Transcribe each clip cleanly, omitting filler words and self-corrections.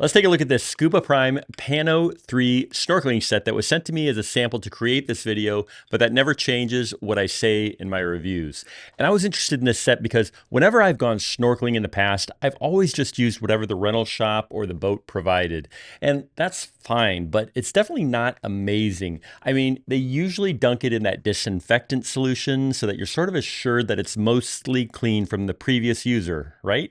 Let's take a look at this Scuba Prime Pano 3 snorkeling set that was sent to me as a sample to create this video, but that never changes what I say in my reviews. And I was interested in this set because whenever I've gone snorkeling in the past, I've always just used whatever the rental shop or the boat provided. And that's fine, but it's definitely not amazing. I mean, they usually dunk it in that disinfectant solution so that you're sort of assured that it's mostly clean from the previous user, right?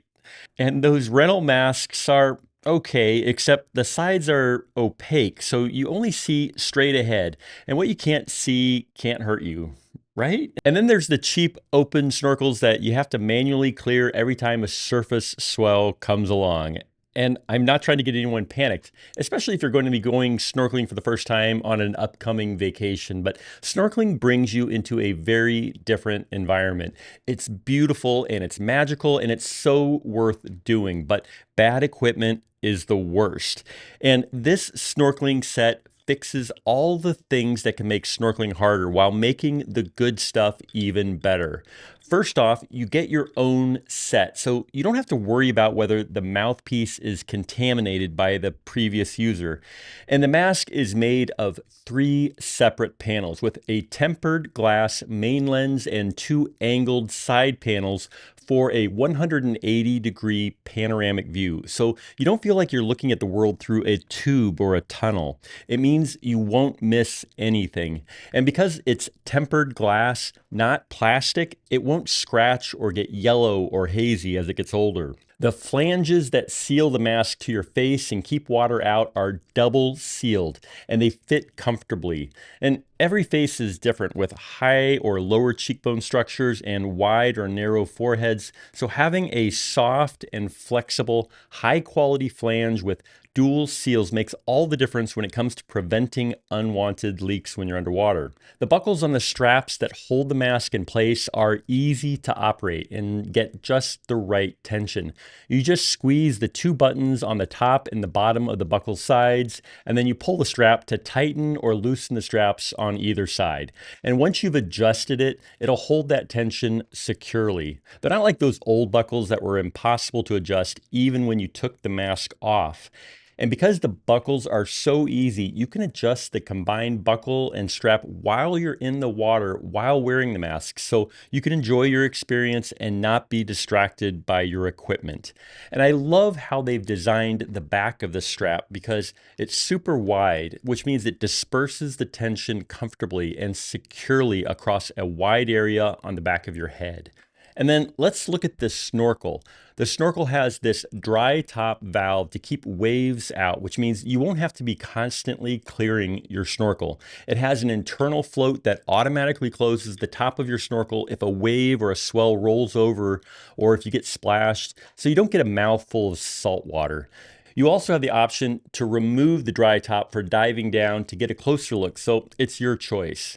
And those rental masks are okay, except the sides are opaque, so you only see straight ahead. And what you can't see can't hurt you, right? And then there's the cheap open snorkels that you have to manually clear every time a surface swell comes along. And I'm not trying to get anyone panicked, especially if you're going to be going snorkeling for the first time on an upcoming vacation. But snorkeling brings you into a very different environment. It's beautiful and it's magical and it's so worth doing. But bad equipment is the worst. And this snorkeling set fixes all the things that can make snorkeling harder while making the good stuff even better. First off, you get your own set, so you don't have to worry about whether the mouthpiece is contaminated by the previous user. And the mask is made of 3 separate panels with a tempered glass main lens and 2 angled side panels for a 180-degree panoramic view. So you don't feel like you're looking at the world through a tube or a tunnel. It means you won't miss anything. And because it's tempered glass, not plastic, it won't scratch or get yellow or hazy as it gets older. The flanges that seal the mask to your face and keep water out are double sealed, and they fit comfortably. And every face is different with high or lower cheekbone structures and wide or narrow foreheads. So having a soft and flexible, high quality flange with dual seals makes all the difference when it comes to preventing unwanted leaks when you're underwater. The buckles on the straps that hold the mask in place are easy to operate and get just the right tension. You just squeeze the 2 buttons on the top and the bottom of the buckle sides, and then you pull the strap to tighten or loosen the straps on either side. And once you've adjusted it, it'll hold that tension securely. They're not like those old buckles that were impossible to adjust even when you took the mask off. And because the buckles are so easy, you can adjust the combined buckle and strap while you're in the water while wearing the mask. So you can enjoy your experience and not be distracted by your equipment. And I love how they've designed the back of the strap because it's super wide, which means it disperses the tension comfortably and securely across a wide area on the back of your head. And then let's look at the snorkel. The snorkel has this dry top valve to keep waves out, which means you won't have to be constantly clearing your snorkel. It has an internal float that automatically closes the top of your snorkel if a wave or a swell rolls over or if you get splashed, so you don't get a mouthful of salt water. You also have the option to remove the dry top for diving down to get a closer look, so it's your choice.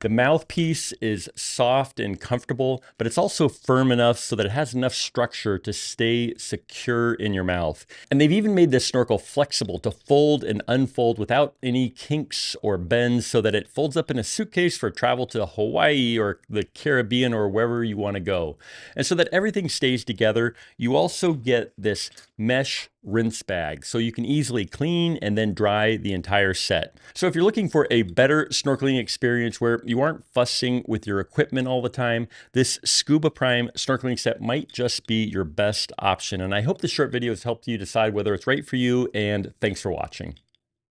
The mouthpiece is soft and comfortable, but it's also firm enough so that it has enough structure to stay secure in your mouth. And they've even made this snorkel flexible to fold and unfold without any kinks or bends so that it folds up in a suitcase for travel to Hawaii or the Caribbean or wherever you want to go. And so that everything stays together, you also get this mesh rinse bag so you can easily clean and then dry the entire set. So if you're looking for a better snorkeling experience where you aren't fussing with your equipment all the time, this Scuba Prime snorkeling set might just be your best option. And I hope this short video has helped you decide whether it's right for you, and thanks for watching.